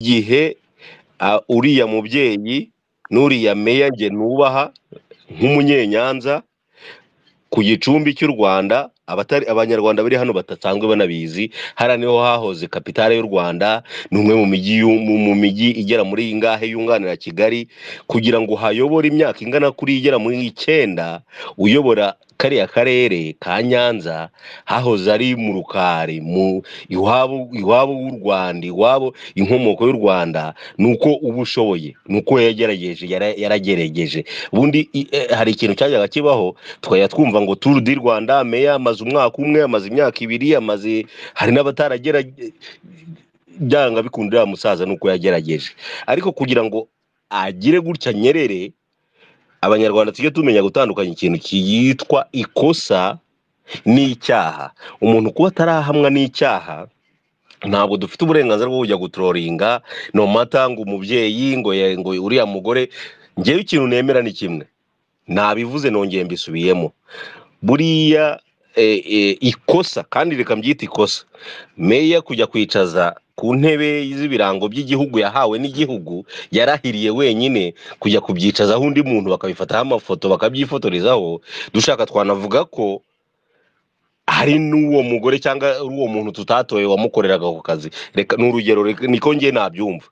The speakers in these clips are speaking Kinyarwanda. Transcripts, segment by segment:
gihe uriya mubyeyi n'uriya meya nge nubaha nk'umunyenyanza ku gicumbi cy'u Rwanda, abanyarwanda bari hano batasanzwe banabizi, hara niho hahoze kapitale y'u Rwanda, numwe mu mijyi igera muri ingahe yunganira Kigali, kugira ngo hayobore imyaka ingana kuri igera muri 9 uyobora kariya karere ka Nyanza, hahoze ari mu Rukari, mu iwabo w'u Rwanda, iwabo inkomoko y'u Rwanda, nuko ubushoboye, nuko yaragerageje. Ubundi hari ikintu cyajyaga kibaho, twaya twumva ngo Tour du Rwanda, meya amaze umwaka umwe, amaze imyaka 2, hari n'abataragera byanga bikundira musaza nuko yagerageje. Ariko kugira ngo agire gutya nyerere, abanyarwanda tujye tumenya gutandukanya ikintu kiyitwa ikosa n'icyaha. Umuntu kuba atarahamwa n'icyaha, ntabwo dufite uburenganzira bwo kujya gutrolinga no mata ngo umubyeyi ngo uriya mugore. Ngewe ikintu nemera ni kimwe, nabivuze nongeye mbisubiyemo, buriya ikosa, kandi reka mbyita ikosa, meya kujya kwicaza ku ntebe z'ibirango by'igihugu yahawe n'igihugu, yarahiriye wenyine kujya kubyicazaho undi muntu bakabifataho amafoto bakabyifotorezaho. Dushaka twanavuga ko hari n'uwo mugore cyangwa uwo muntu tutatoye wamukoreraga ku kazi. Reka n'urugero, niko ngiye nabyumva.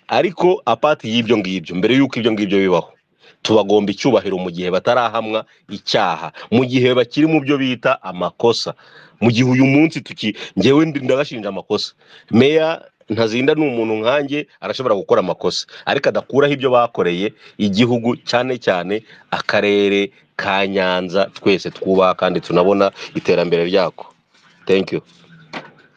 Ariko apati y'ibyo ngibyo, mbere yuko ibyo ngibyo bibaho, tubagomba icyubahiro mu gihe batarahamwa icyaha, mu gihe bakiri mu byo bita amakosa. Mu gihe uyu munsi ngewe ndabashinja amakosa, meya Ntazinda ni umuntu nkanjye, arashobora gukora amakosa, ariko adakuraho ibyo bakoreye igihugu, cyane cyane akarere ka Nyanza twese twubaha kandi tunabona iterambere ryako. Thank you.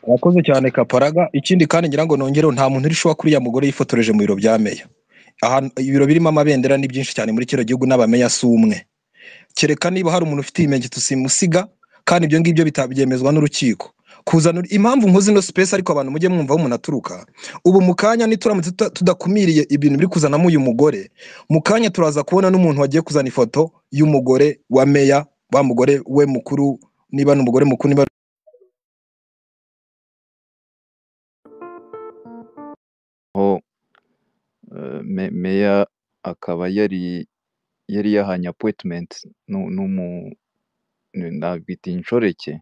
Wakoze cyane Kaparaga. Ikindi kandi ngira ngo nongereho, nta muntu urishowa kuri ya mugore yifotoreje mu biro bya meya. Aha ibiro birimo amabendera ni byinshi cyane muri kino gihugu, n'abameya si umwe. Kereka niba hari umuntu ufite ibimenyetso simusiga, kandi ibyo ngibyo bitabyemezwa n'urukiko. Kuzana impamvu nkozi no space, ariko abantu mujye mwumva aho umuntu aturuka. Ubu mukanya nituramutse tudakumiriye ibintu biri kuzanamo uyu mugore, mukanya turaza kubona n'umuntu wagiye kuzana ifoto y'umugore wa meya, wa mugore we mukuru, niba n'umugore mukuru, niba meya akaba yari yahanye appointment nabita inshoreke,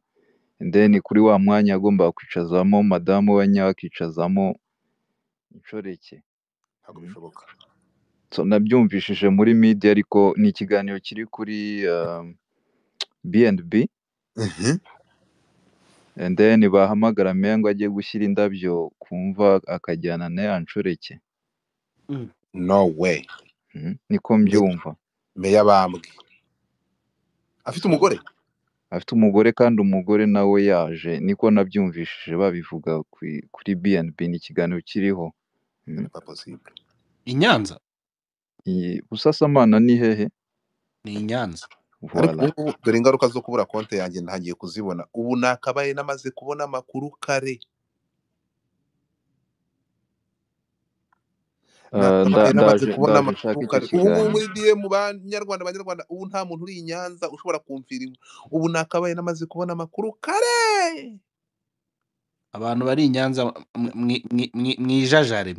then kuri wa mwanya agomba kwicazamo madamu wa nyawe, akicazamo inshoreke. ntabwo bishoboka. So nabyumvishije muri media, ariko ni ikiganiro kiri kuri BNB, and then bahamagara meya ngo agiye gushyira indabyo kumva akajyana na ya nshoreke. No way. Niko mbyumva. Meya bambwe afite umugore, afite umugore, kandi umugore nawe yaje, niko nabyumvishije babivuga kuri BNB, ni ikiganiro kiriho. pas possible. Inyanza Busasamana ni hehe? ni Inyanza. Voilà. Ariko dore ingaruka zo kubura konte yanjye ntangiye kuzibona. Ubu nakabaye namaze kubona amakuru kare. Ndaje nshaka iki kiganiro. Ubu muri DM banyarwanda, ubu nta muntu uri Inyanza ushobora kumfira. Ubu nakabaye namaze kubona amakuru kare. Abantu bari Inyanza mwijajare,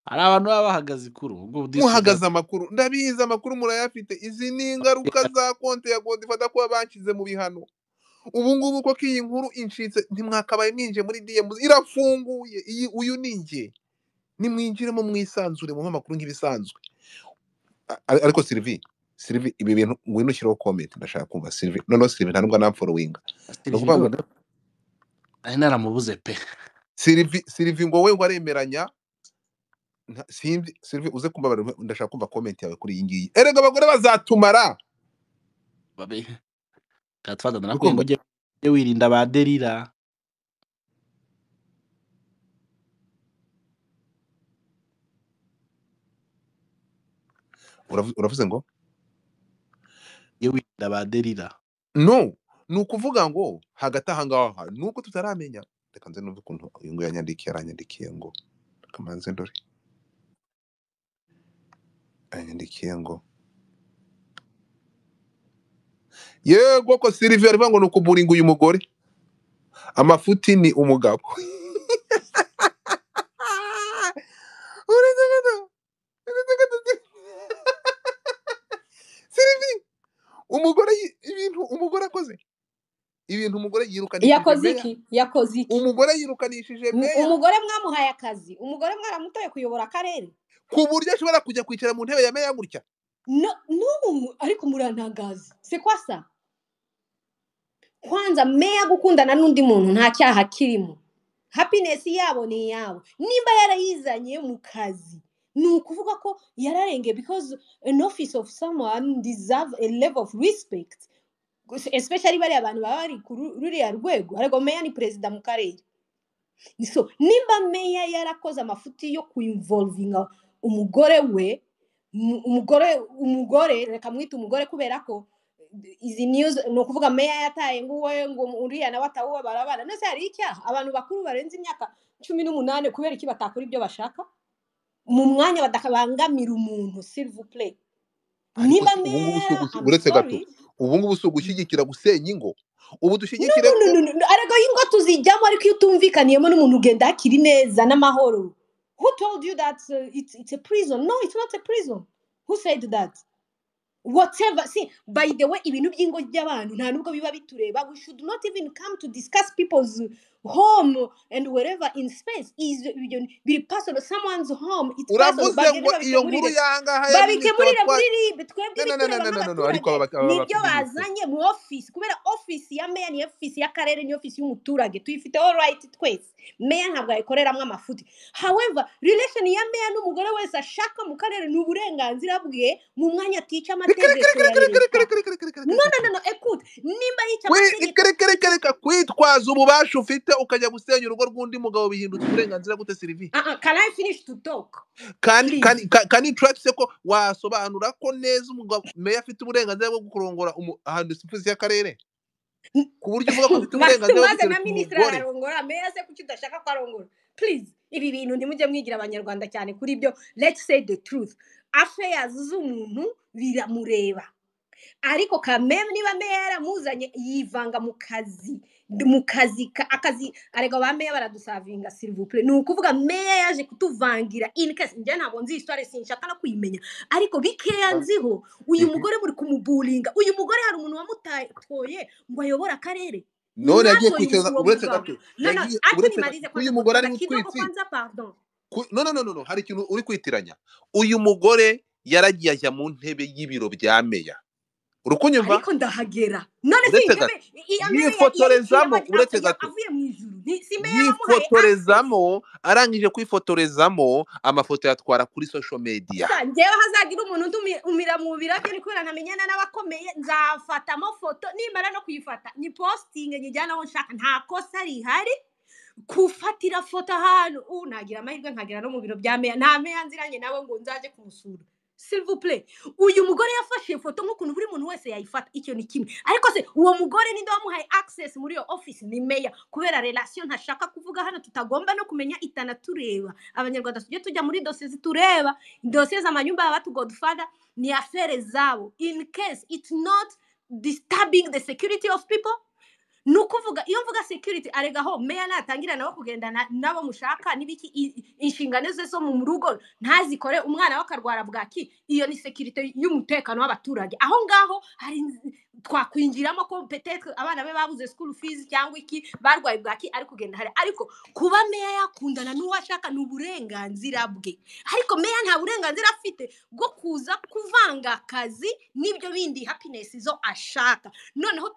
hari abantu baba bahagaze kuri ubwo muhagaze amakuru, ndabizi amakuru murayafite. Izi ni ingaruka za konte ya Godfather kuba banshyize mu bihano. Ubu ngubu ko iyi nkuru incitse, ntimwakabaye mwinje muri DM, irafunguye. Uyu ni njye, nimwinjiremo mwisanzure mu makuru nk'ibisanzwe. Ariko Sylvie, ibi bintu ngwino ushyiraho comment, ndashaka kumva Sylvie. No Sylvie nta nubwo namfollowinga. ari naramubuze pe. Sylvie ngo we waremeranya. Sylvie uze kumbabarira, ndashaka kumva comment yawe kuri iyi ngiyi. Erega abagore bazatumara. Babe Godfather nakwiye ngo ujye wirinda baderira. Uravuze ngo Ye wirinda baderira. no, nukuvuga ngo hagati aha ngaha nuko tutaramenya. Reka nze numve ukuntu uyu ngo aranyandikiye ngo kamanze ndore. Aranyandikiye ngo yego ko Sylvie arivuga ngo nukuburinga uyu mugore. Amafuti ni umugabo. ibintu umugore yirukanishije yakoze meya, iki yakoze iki umugore yirukanishije meya umugore mwamuhaye akazi umugore mwaramutoye kuyobora akarere ku buryo ashobora kujya kwicara mu ntebe ya meya gutya. no ariko murantangaza c'est quoi ça kwanza meya gukundana n'undi muntu nta cyaha kirimo happiness yabo ni yabo nimba yarayizanye mu kazi ni ukuvuga ko yararenge because an office of someone deserve a level of respect especially bari abantu baba bari ku ruriya rwego ariko meya ni perezida mu karere so nimba meya yarakoze amafuti yo kuinvolvinga umugore we umugore reka mwita umugore kubera ko izi news no kuvuga meya yataye ngo uriya nawe atawuba barabana nose hari icyaha abantu bakuru barenze imyaka 18 kubera iki batakora ibyo bashaka mu mwanya badakabangamira umuntu s'il vous plaît niba meya uretse gato ubu ngubu usugushyigikira gusenya ingo ubu dushyigikire ariko ingo tuzijyamo ariko iyo utumvikaniyemo n'umuntu ugenda akiri neza n'amahoro. Who told you that it's a prison? No, it's not a prison. Who said that? Whatever. See, by the way, ibintu by'ingo by'abantu nta nubwo biba bitureba. We should not even come to discuss people's home and wherever in space is be personal. Someone's home. It's personal. Uravuze ngo iyo nkuru yangaha babikemurira muri ribe twebwe nibyo bazanye mu office kubera office ya meya ni office y'akarere ni office y'umuturage tuyifite all right twese meya ntabwo ayikoreramo amafuti. However, relation ya meya n'umugore wese ashaka mu karere ni uburenganzira bwe mu mwanya tica amategeko ya leta. No, écoute, nimba yica amategeko kwitwaza ububasha ufite ukajya gusenya urugo rw'undi mugabo bihindutse uburenganzira gute Sylvie? Can I finish to talk? Can you try to say ko wasobanura ko neza umugabo meya afite uburenganzira bwo kurongora ahantu sifuzi y'akarere ku buryo uvuga ko afite uburenganzira bwo na ministre arongora meya se kuki udashaka ko arongora? Please, ibi bintu ndimujye mwigira abanyarwanda cyane kuri byo. Let's say the truth. Affairs z'umuntu biramureba ariko kameme niba meya yaramuzanye yivanga mu kazi akazi ariko ba meya baradusavinga s'il vous plaît. Ni ukuvuga meya yaje kutuvangira in case njye ntabwo nzi histoire sinshaka no kuyimenya ariko bikeya nziho uyu mugore muri kumubulinga uyu mugore hari umuntu wamutaye ngo ayobora akarere none yagiye kwicaza uretse gato uyu mugore ari gutwitsi no hari ikintu uri kwitiranya uyu mugore yaragiye ajya mu ntebe y'ibiro bya meya urukunyumva ariko ndahagera none si intebe yifotorezamo uretse gato avuye mu ijuru si meya yifotorezamo arangije kwifotorezamo amafoto yatwara kuri social media njyewe hazagira umuntu umira mu birabyo ni kubera ntamenyana n'abakomeye nzafata amafoto nimara no kuyifata ni posting njyana aho nshaka nta kosa rihari kufatira foto ahantu nagira amahirwe nkagira no mu biro bya meya nta meya nziranye nawe ngo nzaje kumusura s'il vous plaît. Uyu mugore yafashe foto nk'ukuntu buri muntu wese yayifata icyo ni kimwe ariko se uwo mugore ninde wamuhaye access muri yo office ni meya kubera relation ntashaka kuvuga hano tutagomba no kumenya itana tureba abanyarwanda tujye tujya muri dossier tureba dossier z'amanyumba y'abatu Godfather ni affaire zabo in case it's not disturbing the security of people. Nukuvuga iyo mvuga security aregaho meya natangira nawe kugendana nabo mushaka nibiki inshingano ze zo mu rugo ntazikore umwana wakarwara bwaki iyo ni security y'umutekano w'abaturage aho ngaho hari twakwinjiramo ko peut-être abana be babuze school fees cyangwa iki barwaye bwaki ari kugenda hari ariko kuba meya yakundana n'uwashaka n'uburenganzira bwe ariko meya nta burenganzira afite bwo kuza kuvanga akazi n'ibyo bindi happiness zo ashaka. Noneho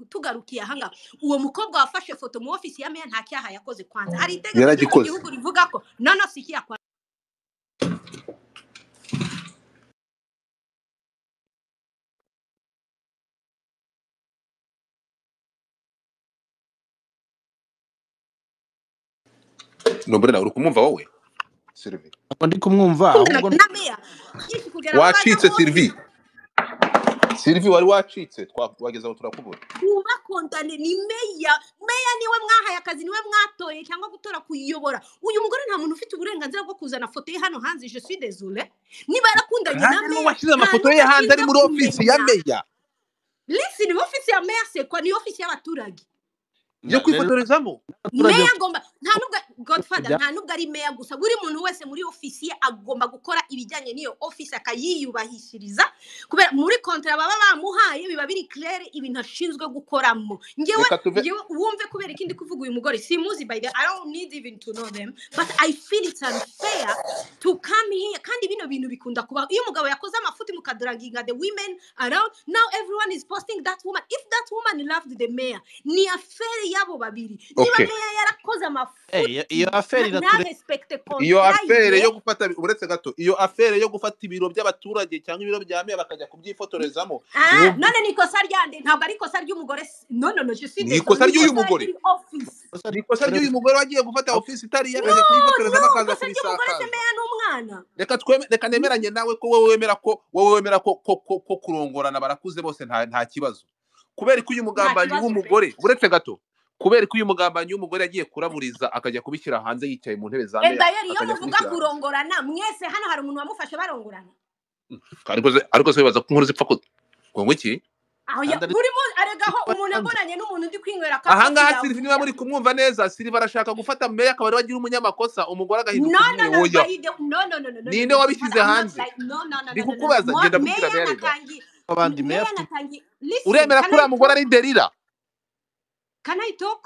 tugarukiye ahanga uwo mukobwa wafashe foto mu office ya meya nta cyaha yakoze kwanza hari itegeko igihugu rivuga ko no si cyaha Nombre na urukumumva wowe Sylvie ndi kumwumva ahubwo wacitse Sylvie wari wacitse twageza aho turakubona kuba kontane ni meya niwe mwahaye akazi niwe mwatoye cyangwa gutora kuyobora uyu mugore nta muntu ufite uburenganzira bwo kuzana foto ye hano hanze je suis désolé niba yarakundanye na meya washyize amafoto ye hanze ari muri office ya meya listen office ya meya c'est quoi ni office y'abaturage yo kwifotorezamo. meya agomba nta nubwo Godfather nta nubwo ari meya gusa buri muntu wese muri ofisiye agomba gukora ibijyanye n'iyo office akayiyubahishiriza kubera muri kontra baba bamuhaye biba biri clair ibintu ashinzwe gukoramo ngewe wumve kubera ikindi kuvuga uyu mugore simuzi by the I don't need even to know them but I feel it's unfair to come here kandi bino bintu bikunda kuba iyo umugabo yakoze amafuti mukadraginga the women around now everyone is posting that woman if that woman loved the mayor ni affaire yabo babiri niba meya yarakoze amafuti iyo affaire iyo affaire yo gufata uretse gato iyo affaire yo gufata ibiro by'abaturage cyangwa ibiro bya meya bakajya kubyifotorezamo none ni kosa ryande ntabwo ari kosa ry'umugore no je suis ni kosa ry'uyu mugore ni kosa ry'uyu mugore wagiye gufata office itari yakaje kuyifotorezamo akaza kubisaka meya n'umwana reka nemeranye nawe ko wowe wemera ko kurongorana barakuze bose nta kibazo kubera ko uyu mugambanyi w'umugore uretse gato kubera ko uyu mugambanyi w'umugore yagiye kuraburiza akajya kubishyira hanze yicaye mu ntebe za meya iyo muvuga kurongorana mwese hano hari umuntu wamufashe barongorana ariko se bibaza ko inkuru zipfa ko ngo iki burimo aregaho umuntu akoranye n'umuntu ndi kwinywera kafe ahangaha Sylvie niba muri kumwumva neza Sylvie barashaka gufata meya akaba wagira umunyamakosa umugore agahinduka no ninde wabishyize hanze bikukubaza ngenda kubwira meya rega abandi meya uremera ko umugore ari Delila Can I talk?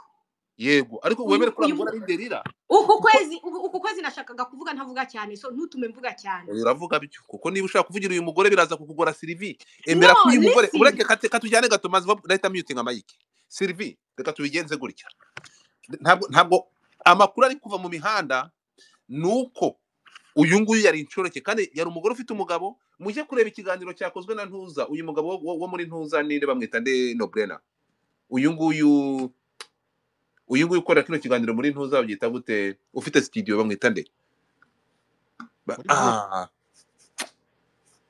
Yego ariko wemere ko umugore ari Delila uku kwezi nashakaga kuvuga ntavuga cyane so ntutume mvuga cyane uravuga bityo kuko niba ushaka kuvugira uyu mugore biraza kukugora Sylvie emera ko uyu mugore ureke katujyane gato maze leta muting amayike Sylvie reka tubigenze gutya ntabwo amakuru ari kuva mu mihanda nuko uyu nguyu yari inshoreke kandi yari umugore ufite umugabo mujye kureba ikiganiro cyakozwe na Ntuza uyu mugabo wo muri Ntuza ninde bamwita nde Nobrena uyu nguyu ukora kino kiganiro muri Ntuza babyita gute ufite studio bamwita nde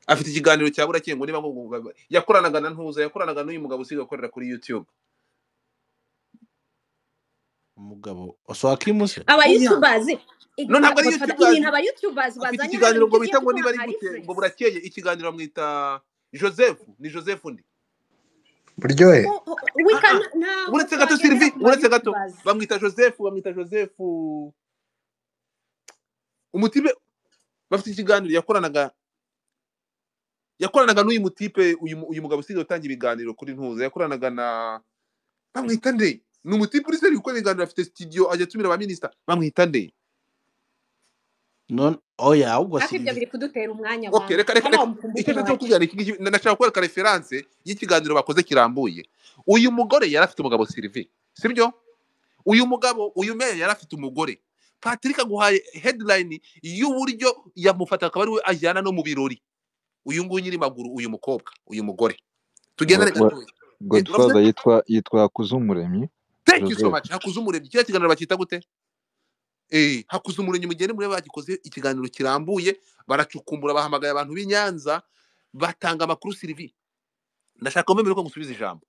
afite ikiganiro cya burakengo niba yakoranaga na Ntuza yakoranaga n'uyu mugabo usiga gukorera kuri YouTube umugabo oswakimuse aba YouTubers no ntabwo ari YouTubers aba YouTubers bazanye ikiganiro ngo bita ngo niba ari gute ngo burakeye ikiganiro bamwita Joseph ni Joseph ndi buryohe uretse gato Sylvie uretse gato bamwita Joseph umutipe bafite ikiganiro yakoranaga n'uyu mutipe uyu mugabo usigaye utanga ibiganiro kuri Ntuza yakoranaga na bamwita nde ni umutipe uri seri gukora ibiganiro afite studio ajya tumira ba minister bamwita nde non oya ubwo si ibyo biri kudutera umwanya wa okay reka icyo cyo kugana iki nashaka kwereka reference y'ikiganiro bakoze kirambuye uyu mugore yari afite umugabo Sylvie sibyo uyu mugabo uyu meya yari afite umugore Patrick aguhaye headline y'uburyo yamufata akaba ari we ajyana no mu birori uyu nguyu nyiri maguru uyu mukobwa uyu mugore tugenda gato Godfather yitwa Hakuzumuremyi thank you so much Hakuzumuremyi kiriya kiganiro bakita gute Hakuzumuremyi mugende muri bagikoze ikiganiro kirambuye baracukumbura bahamagaye abantu b'Inyanza batanga amakuru Sylvie ndashaka kumenya ko gusubiza ijambo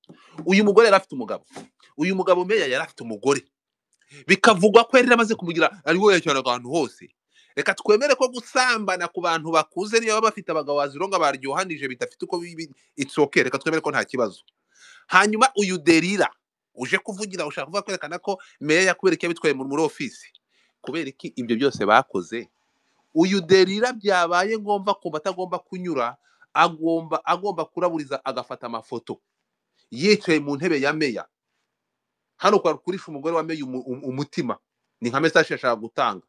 uyu mugore yari afite umugabo uyu mugabo meya yari afite umugore bikavugwa ko yari amaze kumugira ari we yacyana abantu hose reka twemere ko gusambana ku bantu bakuze niyo baba bafite abagabo bazironga baryohanije bitafite uko it's okay reka twemere ko nta kibazo hanyuma uyu Delila uje kuvugira ushaka kuvuga kwerekana ko meya yakwereka bitwaye muri office kubera iki ibyo byose bakoze uyu Delila byabaye ngomba kumva atagomba kunyura agomba kuraburiza agafata amafoto yicaye mu ntebe ya meya hano kwa kurisha umugore wa meya umutima ni nka message ashaka gutanga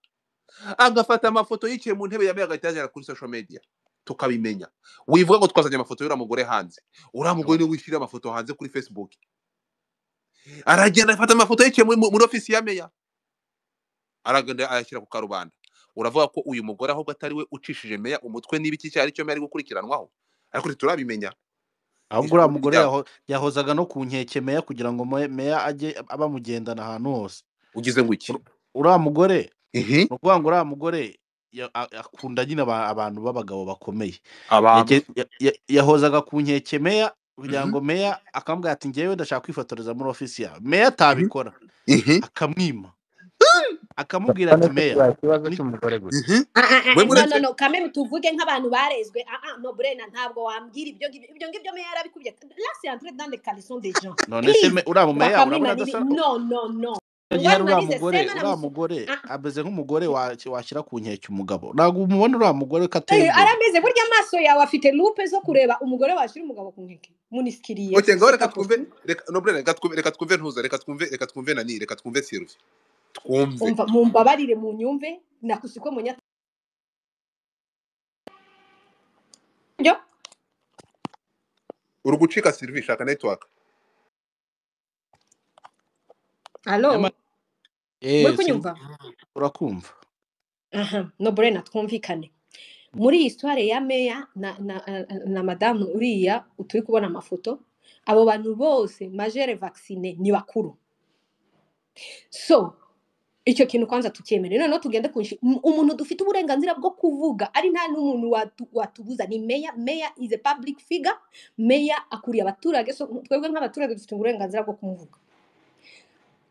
agafata amafoto yicaye mu ntebe ya meya agahita kuri social media tukabimenya wivuga ngo twazanye amafoto y'ura mugore hanze ura mugore ni wishira amafoto hanze kuri Facebook aragenda afata amafoto yicaye muri office ya meya aragenda ayashyira ku karubanda uravuga ko uyu mugore ahubwo atari we ucishije meya umutwe n'ibiki cyari cyo meya ari gukurikiranwaho ariko turabimenya ahubwo ura mugore yahozaga no ku nkeke meya kugira ngo meya ajye abamugendana ahantu hose ugize ngo iki ura mugore ukuvuga ngo ura mugore akunda nyine abantu b'abagabo bakomeye yahozaga ku nkeke meya kugira ngo meya akambwira ati ngewe ndashaka kwifotoreza muri office yawe meya atabikora akamwima akamubwira ati meya ikibazo cy'umugore gusa we no muretse kameme tuvuge nk'abantu barezwe no Brena ntabwo wambwira ibyo meya yarabikubye là c'est entrer dans les caleçons des gens none se uriya meya urabona adasa no igihe uriya mugore ameze nk'umugore washyira ku nkeke umugabo ntabwo umubona uriya mugore ko ateye imbere arameze burya amaso yawe afite lupe zo kureba umugore washyira umugabo ku nkeke munisikiriye okay ngaho reka twumve ntuza reka twumve nani reka twumve Sylvie twumve mumbabarire mu nyumve nakusiko munya yo urugucika Sylvie shaka network allo muri kunyumva urakumva no Brena twumvikane muri histoire ya meya na madame uriya uturi kubona amafoto abo bantu bose majere vaccine ni bakuru so icyo kintu kwanza tukemere noneho tugende kunshi umuntu dufite uburenganzira bwo kuvuga ari nta n'umuntu watubuza ni meya is a public figure meya akuriye abaturage so twebwe nk'abaturage dufite uburenganzira bwo kumuvuga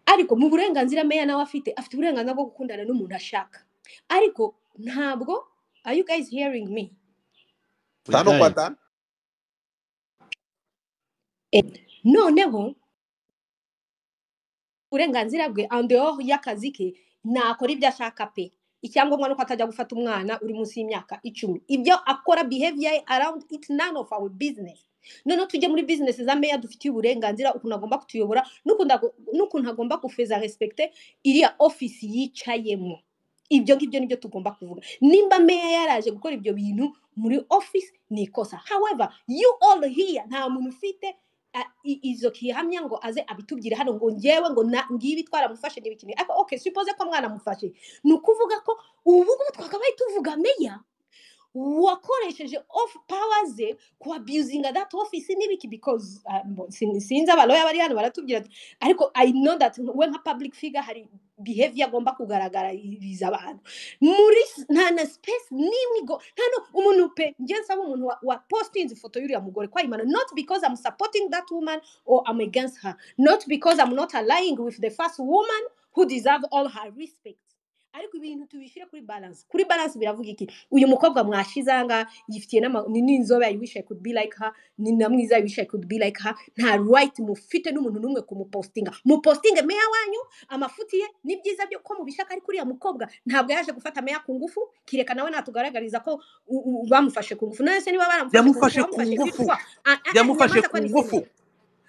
ariko mu burenganzira meya nawe afite uburenganzira bwo gukundana n'umuntu ashaka ariko ntabwo are you guys hearing me tano kwa tano noneho uburenganzira bwe en dehors y'akazi ke nakora ibyo ashaka pe icyangombwa nuko atajya gufata umwana uri munsi y'imyaka 10 ibyo akora behavior around it none of our business noneho tujye muri business za meya dufitiye uburenganzira ukuntu agomba kutuyobora n'ukuntu agomba gufeza respecte iriya office yicayemo ibyo ngibyo nibyo tugomba kuvuga nimba meya yaraje gukora ibyo bintu muri office ni ikosa however you all here nta muntu ufite izo kihamya ngo aze abitubwire hano ngo ngewe ngo ngibi twaramufashe n'ibikini ariko okay suppose ko mwana mufashe nukuvuga ko ubu twakabaye tuvuga meya wakoresheje off powers ku abusing that office n'ibiki because sinzi abaloya bari hano baratubwira ariko I know that when a public figure hari behavior agomba kugaragariza abantu muri nta space n'imigo hano umuntu pe ngenza umuntu wa posting ifoto y'uriya mugore kwa Imana not because I'm supporting that woman or I'm against her not because I'm not aligning with the first woman who deserve all her respect ariko ibintu tubishire kuri balance biravuga iki uyu mukobwa mwashizanga yifitiye n'inzobe I wish I could be like her ni namwiza I wish I could be like her nta right mufite n'umuntu numwe kumupostinga meya wanyu amafutiye ni byiza byo ko mubishaka ari kuri ya mukobwa ntabwo yaje gufata meya ku ngufu kireka nawe natugaragariza ko bamufashe ku ngufu nase niba baramufashe ku ngufu yamufashe ku ngufu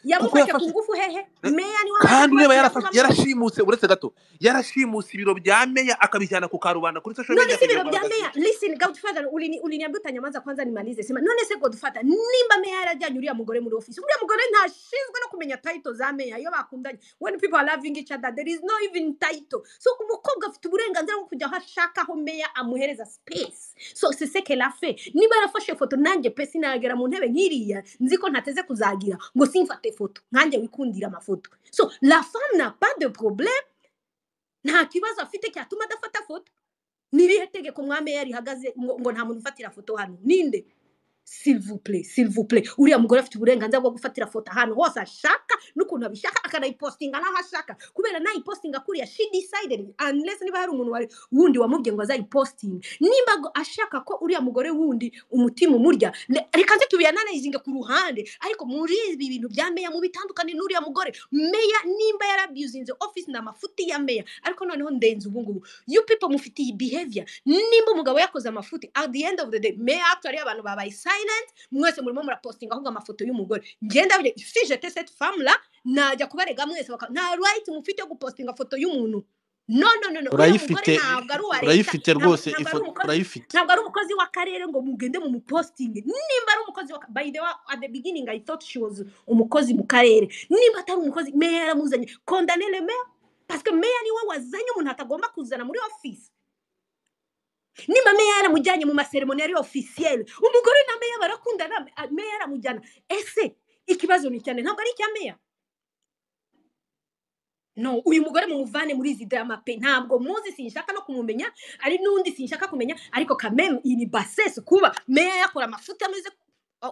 yamufashe ku ngufu hehe meya ni kandi ureba yarashimuse uretse gato yarashimuse ibiro bya meya akabijyana ku karubanda kuri social media ibiro bya meya listen Godfather uliniambia utanyamaza kwanza nimalize sema none se Godfather nimba meya yarajyanye uriya mugore muri office uriya mugore ntashinzwe no kumenya title za meya iyo bakundanye when people are loving each other there is no even title so umukobwa afite uburenganzira bwo kujya hashaka aho meya amuhereza space so c'est ce qu'elle a fait niba yarafashe foto nanjye pe sinagera mu ntebe nkiriya nziko ntateze kuzagira ngo simfate foto nkanjye wikundira amafoto so la femme n'a pas de problème nta kibazo afite cyatuma adafata foto nirihe tegeko mwame yari hagaze ngo nta muntu ufatira foto hano ninde s'il vous plaît uriya mugore afite uburenganzira bwo gufatira foto hano hose ashaka n'ukuntu abishaka akanayipostinga naho ashaka kubera nayipostinga kuriya she decided unless niba hari umuntu wundi wamubye ngo azayiposting nimba ashaka ko uriya mugore wundi umutima umurya reka nze tubiyananayizinge ku ruhande ariko muri ibi bintu bya meya mu bitandukanye n'uriya mugore meya nimba yarabusinze office na mafuti ya meya ariko noneho ndenze ubungubu you people mufitiye behavior nimba umugabo yakoze amafuti at the end of the day meya actually abantu babaye silent mwese murimo murapostinga ahubwo amafoto y'umugore ngenda bye si j'étais cette femme là najya kubarega mwese nta right mufite yo gupostinga foto y'umuntu no urayifite rwose ifoto urayifite ntabwo ari umukozi w'akarere ngo mugende mu posting nimba ari umukozi by the way at the beginning I thought she was umukozi mu karere nimba atari umukozi meya yaramuzanye condamner le maire parce que meya niwe wazanye umuntu atagomba kuzana muri office nimba meya yaramujyanye mu maseremoniari officiel umugore na meya barakundana meya yaramujyana ese ikibazo ni cyane ntabwo ari cya meya no uyu mugore mumuvane muri izi drama pe ntabwo muzi sinshaka no kumumenya ari nundi sinshaka kumenya ariko quand même ini bassesse kuba meya yakora amafuta ameze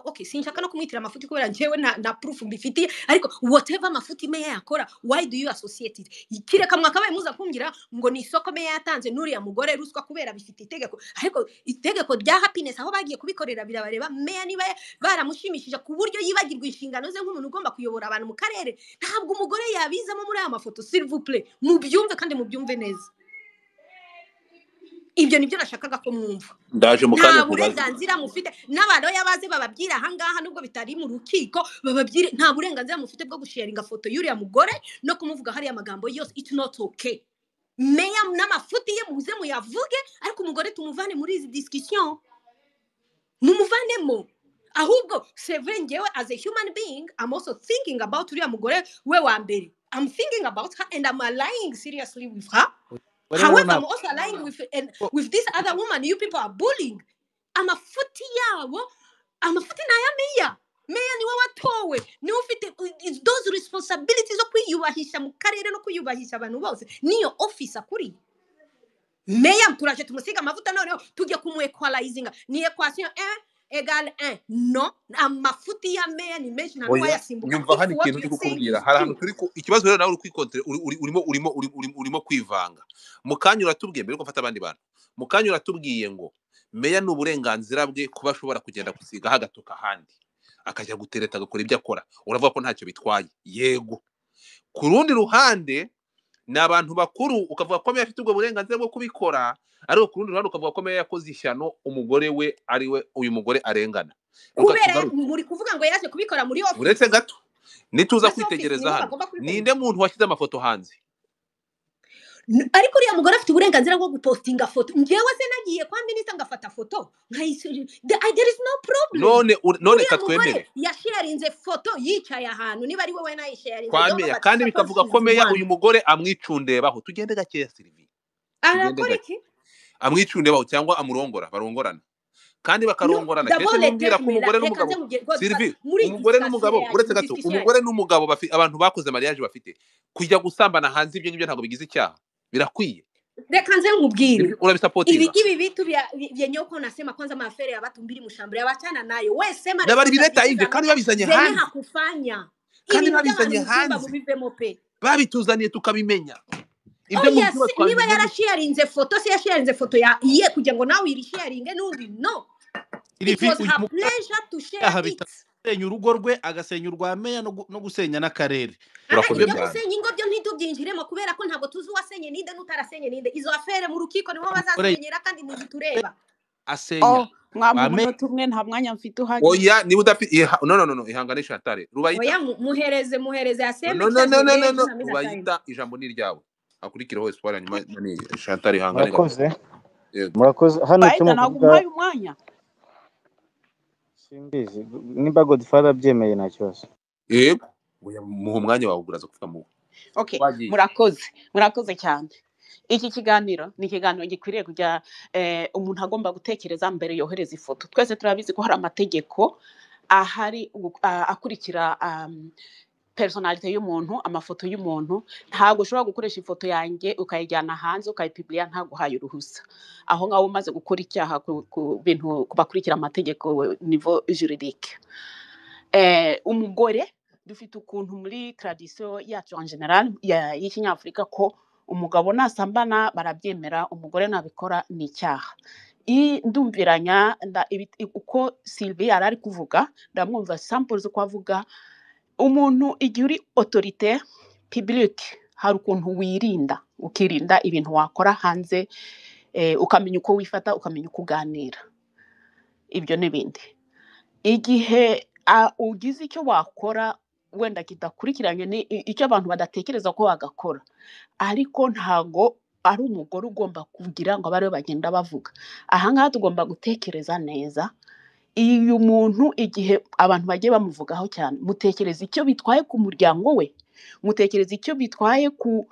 okay, sinshaka no kumwitira amafuti kubera njyewe na proof mbifitiye, ariko whatever amafuti meya yakora, why do you associate it? Kireka mwakabaye muza kumbwira ngo ni isoko meya yatanze nuriya mugore ruswa kubera bifite itegeko, ariko itegeko rya happiness aho bagiye kubikorera birabareba. Meya niba baramushimishije ku buryo yibagirwa inshingano ze nk'umuntu ugomba kuyobora abantu mu karere, ntabwo umugore yabizamo muri aya mafoto. S'il vous plaît, mubyumve kandi mubyumve neza. Ibyo nibyo nashakaga ko mwumva. ndaje mu kanya Nta burenganzira mufite n'abantu yabaze bababwira ahangaha nubwo bitari mu rukiko, bababwire nta burenganzira mufite bwo gusharinga foto y'uriya mugore no kumuvuga hariya amagambo yose. It's not okay. Meya n'amafuti ye muze muyavuge, ariko umugore tumuvane muri izi discussion, mumuvanemo. Ahubwo c'est vrai, njyewe as a human being I'm also thinking about uriya mugore we wa mbere. I'm thinking about her and I'm aligning seriously with her. However, I'm also aligning with this other woman you people are bullying. Amafuti yawo, amafuti na ya meya. Meya niwe watowe, niwe ufite those responsibilities zo kwiyubahisha mu karere no kwiyubahisha abantu bose. Niyo officer kuri meya. Turaje tumusiga amavuta noneho tujye kumwequalizinga. Ni equation 1 = 1. No, amafuti ya meya ni menshi nta oya yasimbuka. nyumva hano ikintu cyo kukubwira hari ahantu turi ikibazo rero nawe uri kwikontre urimo kwivanga mu kanya uratubwiye mbere ko mfata abandi bantu mu kanya uratubwiye ngo meya n'uburenganzira bwe kuba ashobora kugenda gusiga hagatoka handi akajya gutereta agakora ibyo akora, uravuga ko ntacyo bitwaye. Yego, ku rundi ruhande ni abantu bakuru ukavuga ko meya afite ubwo burenganzira bwo kubikora, ariko ku rundi ruhande ukavuga ko meya yakoze ishyano umugore we ari we uyu mugore arengana. Kubera muri kuvuga ngo yaje kubikora muri office. Uretse gato nituza kwitegereza hano ninde muntu washyize amafoto hanze? Ariko uriya mugore afite uburenganzira bwo gupostinga foto. Njyewe se nagiye kwa minisita ngafata foto there is no problem. none katwemere yasharinze foto yicaye ahantu, niba ari wowe nayisharinze kwa meya, kandi bikavuga ko meya uyu mugore amwicundebaho. Tugende gakeya Sylvie, arakora iki? Amwicundebaho cyangwa amurongora, barongorana kandi bakarongorana. Kese numbwira ko umugore n'umugabo Sylvie, umugore n'umugabo, uretse gato umugore n'umugabo abantu bakoze mariage bafite kujya gusambana hanze, ibyo ngibyo ntabwo bigize icyaha, birakwiye. Reka nze nkubwire urabisapotinga ibi vitu vya nyoko nasema kwanza mafere ya watu mbili mshambure abachana nayo. Wewe sema na bari bileta hivi kandi babizanye hanze, hakufanya kandi babizanye hanze babituzaniye tukabimenya. Ibyo mu byo twari niba yarasharinze foto se yasharinze foto ya iye kugira ngo nawe irisharinge n'undi no. It was her pleasure to share it. Asenya urugo rwe, agasenya urwa meya no gusenya n'akarere. Urakoze cyane. Gusenya ingo byo ntitubyinjiremo kubera ko ntabwo tuzi wasenye ninde n'utarasenye ninde. Izo afere mu rukiko niho bazasenyera kandi muzitureba. Asenya mwamwe tumwe nta mwanya mfite uhagi. Oya niba udafite no ihanganisha Atare Rubayita. Oya muhereze aseme. No Rubayita, ijambo ni ryawe. Akurikiraho Espoir nyuma ni Chantal ihangane. Murakoze hano tumuvuga umwanya simbizi nimba Godfather byemeye nta kibazo. Yego mu mwanya wawe uraza kuvuga mu. Okay, murakoze cyane. Iki kiganiro ni ikiganiro gikwiriye kujya umuntu agomba gutekereza mbere yohereza ifoto. Twese turabizi ko hari amategeko ahari akurikira personality y'umuntu, amafoto y'umuntu. Ntabwo ushobora gukoresha ifoto yanjye ukayijyana hanze ukayipubliya ntaguhaye uruhusa. Aho ngaho umaze gukora icyaha ku bintu kubakurikira amategeko niveau juridique. Umugore dufite ukuntu muri tradition yacu en general y'ikinyafrika ko umugabo nasambana barabyemera, umugore nabikora ni icyaha. Ndumviranya uko Sylvie yarari kuvuga, ndamwumva samples ko avuga umuntu igihe uri autorité publique hari ukuntu wirinda, ukirinda ibintu wakora hanze, ukamenya uko wifata, ukamenya uko uganira. Ibyo n'ibindi. Igihe ugize icyo wakora wenda kidakurikiranye ni icyo abantu badatekereza ko wagakora, ariko ntago ari umugore ugomba kugira ngo abare bagenda bavuga. Aha ngaha tugomba gutekereza neza. Iyo muntu igihe abantu bagiye bamuvugaho cyane, mutekereza icyo bitwaye ku muryango we, mutekereza icyo bitwaye ku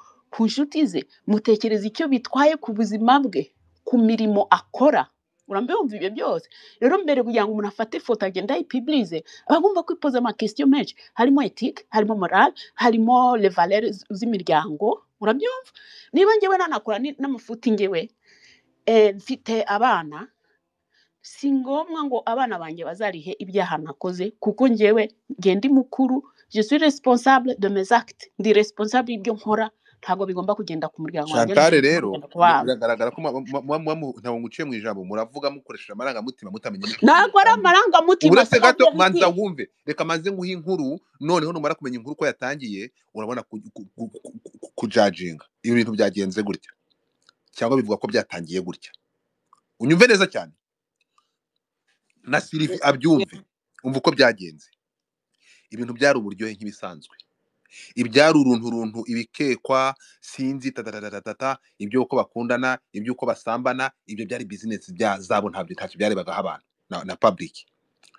nshuti ze, mutekereza icyo bitwaye ku buzima bwe, ku mirimo akora. Urambe wumva ibyo byose. Rero mbere kugira ngo umuntu afate ifoto agenda ayipublize, abagomba kwipoza ama question menshi, harimo ethique, harimo morale, harimo les valeurs z'imiryango. Urabyumva? Niba ngewe nanakora n'amafuti ngewe mfite abana, si ngombwa ngo abana banjye bazarihe ibyaha nakoze kuko njyewe ndi mukuru, je suis responsable de mes actes, ndi responsable y'ibyo nkora, ntabwo bigomba kugenda ku muryango wanjye, Chantal bigomba rero kugenda ku bana. biragaragara ko ntabwo nguciye mu ijambo muravuga mukoresheje amarangamutima mutamenya n'ukuri ntabwo ari amarangamutima, uretse c'est la gato manza vérité. wumve reka manze nguhe inkuru noneho numara kumenya inkuru ko yatangiye urabona kujajinga ibi bintu byagenze gutya cyangwa bivuga ko byatangiye gutya. Unyumve neza cyane na Sylvie abyumve, umva uko byagenze. Ibintu byari uburyohe nk'ibisanzwe, ibyari uruntu ibikekwa sinzi tatatatata, ibyo uko bakundana, ibyo uko basambana, ibyo byari business zabo, ntacyo byarebagaho abantu na public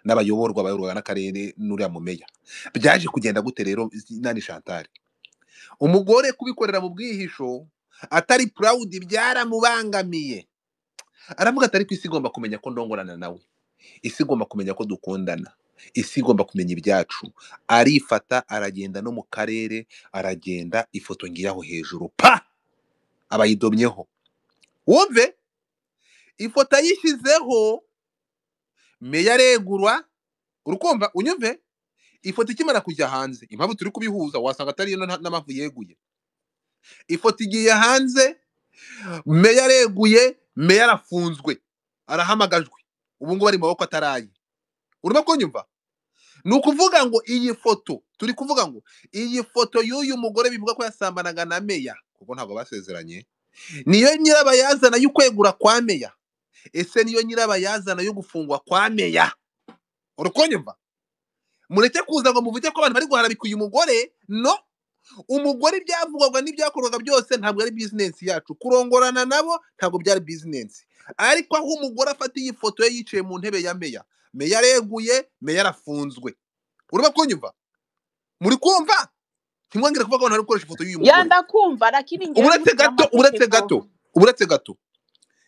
n'abayoborwa n'akarere n'uriya mu meya. Byaje kugenda gute rero nani Chantal? Umugore kubikorera mu bwihisho atari proud byaramubangamiye, aravuga atari ku isi igomba kumenya ko ndongorana nawe, isi igomba kumenya ko dukundana, isi igomba kumenya ibyacu. Arifata aragenda no mu karere, aragenda ifoto ngiyaho hejuru pa abayidomyeho. Wumve ifoto yishyizeho meya regurwa, urukumva unyumve. Ifoto ikimara kujya hanze, impamvu turi kubihuza wasanga atari yo n'amavu yeguye. Ifoto igiye hanze, meya reguye, meya arafunzwe, arahamagajwe, ubu ngubu ari mu maboko ataraye. Urimo kunyumva? Ni ukuvuga ngo iyi foto turi kuvuga ngo iyi foto y'uyu mugore bivuga ko yasambanaga na meya kuko ntabwo basezeranye, niyo nyirabayazana y'ukwegura kwa meya. Ese niyo nyirabayazana yo gufungwa kwa meya? Urukonyumva? Mureke kuza ngo muvuge ko abantu bari guharabika uyu mugore. No, umugore ibyavugwaga n'ibyakorwaga byose ntabwo ari business yacu. Kurongorana nabo ntabwo byari business. Ariko aho umugore afata iyi foto ye yicaye mu ntebe ya meya, meya reguye, meya arafunzwe. Urimo kunyumva? Muri kumva? Ntimwongere kuvuga ko abantu bari gukoresha ifoto y'uyu mugore. Yanda kumva lakini ngewe uretse gato.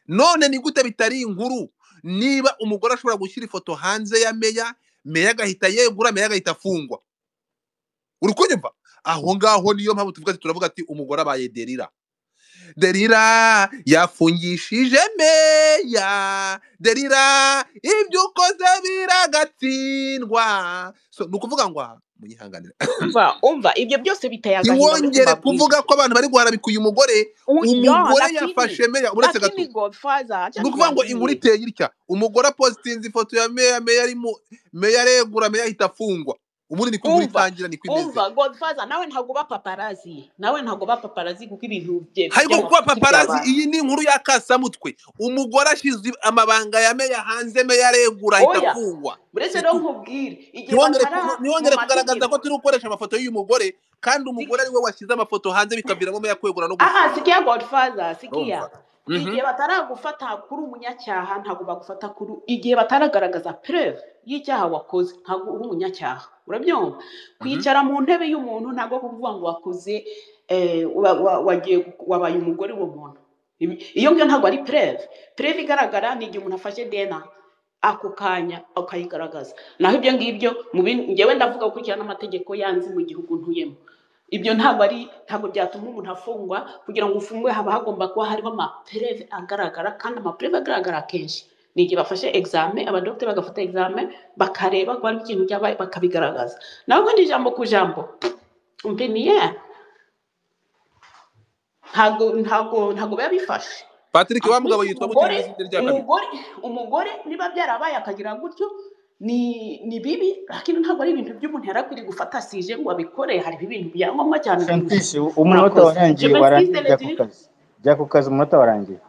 None ni gute bitari inkuru niba umugore ashobora gushyira ifoto hanze ya meya, meya agahita yegura, meya agahita afungwa? Uri kunyumva? Aho ngaho niyo mpamvu turavuga ati umugore abaye Delila. Delila yafungishije meya, Delila ibyo ukoze biragatsindwa. So nukuvuga ngo munyihanganira. umva ibyo byose biteye agahinda. Ntiwongere kuvuga ko abantu bari guharabika uyu mugore. Umugore yafashe meya, uretse gato. Nukuvuga ngo inkuru iteye itya, umugore apostinze ifoto ya meya, meya ari mu meya regura, meya ahita afungwa. Ubundi ni kugura itangira ni kwimeze. Umva Godfather, nawe ntago ba paparazi, kuko ibintu bye hayigo kuba paparazi. Iyi ni inkuru yakasamutwe. Umugore ashize amabanga ya meya hanze, meya regura ahita afungwa. Uretse no nkubwire niwongere kugaragaza ko turi gukoresha amafoto y'uyu mugore kandi umugore ari we washyize amafoto hanze bikaviramo meya kwegura no gufunga. Sikia Godfather, sikia. Igihe bataragufata kuri umunyacyaha ntago bagufata kuri, igihe bataragaragaza preuve y'icyaha wakoze ntago uri umunyacyaha. Urabyumva? Kwicara mu ntebe y'umuntu ntago kuvuga ngo wakoze wabaye umugore w'umuntu. Iyo ngiyo ntago ari preuve. Preuve igaragara ni igihe umuntu afashe DNA ako kanya akayigaragaza. Naho ibyo ngibyo ngewe ndavuga gukurikirana n'amategeko yanze mu gihugu ntuyemo. Ibyo ntabwo byatuma umuntu afungwa. Kugira ngo ufungwe haba hagomba kuba hariho amapreve agaragara, kandi amapreve agaragara kenshi ni igihe bafashe examen, abadokiteri bagafata examen bakareba ko hari ikintu cyabaye bakabigaragaza. Naho ubundi ijambo ku jambo mpeniye ntabwo biba bifashe. Patrick wa mugabo yitwa umugore niba byarabaye akagira gutyo ni bibi, lakini ntabwo ari ibintu by'umuntu yarakwiriye gufata sije ngo abikore. Hari ibintu byangombwa cyane. Umunota warangiye jya ku kazi, umunota warangiye.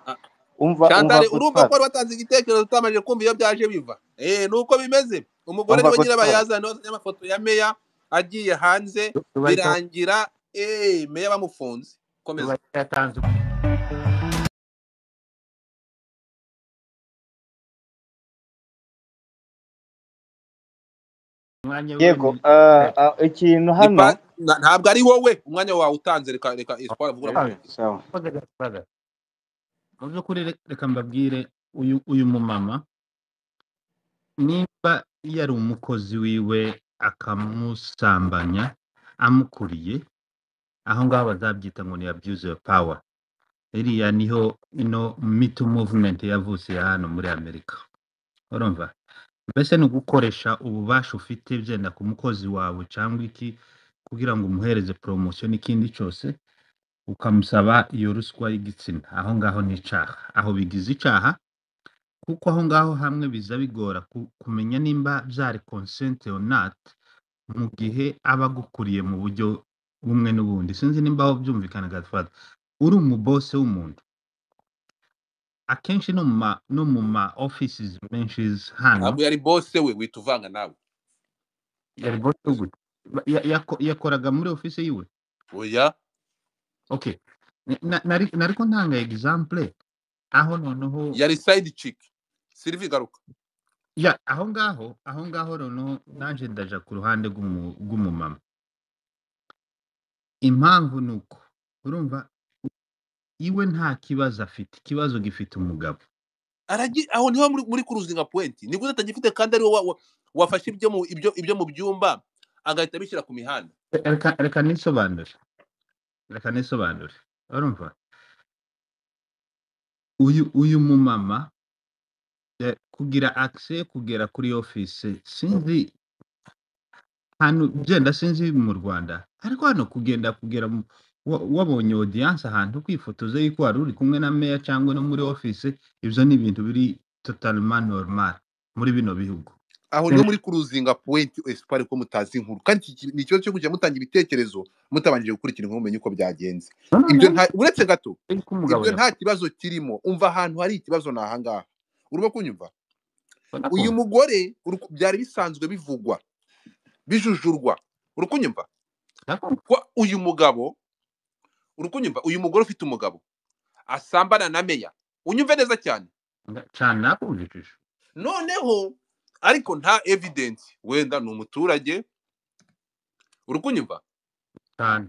Chantal, urumva ko watanze igitekerezo utamaje kumva iyo byaje biva. Nuko bimeze. Umugore niwe nyirabayazana y'amafoto ya meya agiye hanze, birangira meya bamufunze. Komeza. Yego, ikintu hano ntabwo ari wowe umwanya wawe utanze. Reka Espoir avuga. Sawa. Mu by'ukuri reka mbabwire, uyu mumama nimba yari umukozi wiwe akamusambanya amukuriye, aho ngaho bazabyita ngo ni abuse of power. Iriya niho Me Too movement yavutse hano muri Amerika. urumva mbese ni ugukoresha ububasha ufite byenda ku mukozi wawe cyangwa iki kugira ngo umuhereze promotion n'ikindi cyose ukamusaba iyo ruswa y'igitsina aho ngaho ni icaha aho bigize icaha kuko aho ngaho hamwe biza bigora kumenya nimba byari consent or not mu gihe aba agukuriye mu buryo bumwe n'ubundi sinzi nimba aho byumvikana gatfata uri umubose w'umuntu akenshi no mu ma offices menshi hano ntabwo yari boss we wituvanga nawe yari boss gute yakoraga muri office yiwe oya okay nariko ntanga example aho noneho yari side chick Sylvie garuka ya aho ngaho noneho nanje ndaja ku ruhande rw'umumama impamvu nuko urumva iwe nta kibazo afite ikibazo gifite umugabo aho niho muri cruising point ni gute atagifite kandi ari wafashe ibyo mu byumba agahita bishyira ku mihanda reka nisobanure urumva uyu mumama kugira access kugera kuri office sinzi hano byenda sinzi mu Rwanda ariko hano kugera wabonye audience ahantu kwifotoza yuko wari uri kumwe na mayor cyangwa no muri office ibyo ni ibintu biri totalement normal muri bino bihugu aho niho muri cruising point espare ko mutazi inkuru kandi ni ikibazo cyo kujya mutanga ibitekerezo mutabanjije gukurikira inkuru umenye uko byagenze ibyo uretse gato ibyo nta kibazo kirimo umva ahantu hari ikibazo nahangaha urimo kunyumva uyu mugore byari bisanzwe bivugwa bijujurwa urukunyumva kwa uyu mugabo urukunyumva uyu mugore ufite umugabo asambana na meya unyumve neza cyane nakubujije noneho ariko nta evidence wenda ni umuturage urukunyumva cyane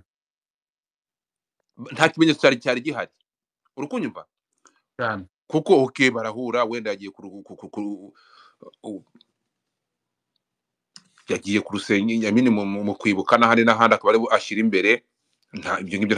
nta kimenyetso cyari gihari urukunyumva cyane kuko okay barahura wenda yagiye ku rusengero nyamini mu kwibuka n'ahandi akaba ari ashyira imbere nta ibyo ngibyo